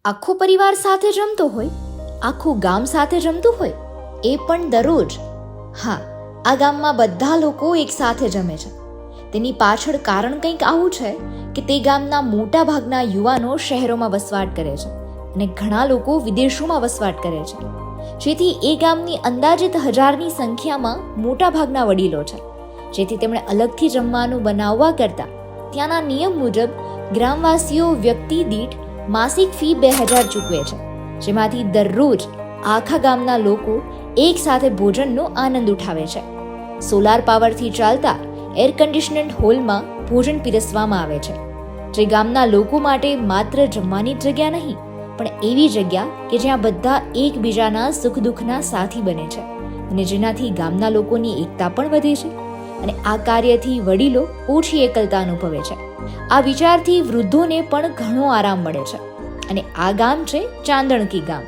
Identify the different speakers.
Speaker 1: આખો પરિવાર સાથે જમતો હોય, આખું ગામ સાથે જમતું હોય, એ પણ દરરોજ. હા, આ ગામમાં બધા લોકો એક સાથે જમે છે. તેની પાછળ કારણ કંઈક આવું છે કે તે ગામના મોટા ભાગના યુવાનો શહેરોમાં વસવાટ કરે છે અને ઘણા લોકો વિદેશોમાં વસવાટ કરે છે, જેથી એ ગામની અંદાજિત 1000ની સંખ્યામાં મોટા ભાગના વડીલો છે, જેથી તેમણે અલગથી જમવાનું બનાવવા કરતાં ત્યાંના નિયમ મુજબ ગ્રામવાસીઓ વ્યક્તિ દીઠ માસિક ફી 2000 ચૂકવે છે, જેમાંથી દરરોજ આખા ગામના લોકો એક સાથે ભોજનનો આનંદ ઉઠાવે છે. સોલાર પાવરથી ચાલતા એર કન્ડિશનડ હોલમાં ભોજન પીરસવામાં આવે છે, જે ગામના લોકો માટે માત્ર જમવાની જ જગ્યા નહીં, પણ એવી જગ્યા કે જ્યાં બધા એકબીજાના સુખ દુઃખના સાથી બને છે અને જેનાથી ગામના લોકોની એકતા પણ વધે છે અને આ કાર્યથી વડીલો ઓછી એકલતા અનુભવે છે. આ વિચારથી વૃદ્ધોને પણ ઘણો આરામ મળે છે અને આ ગામ છે ચાંદણકી ગામ.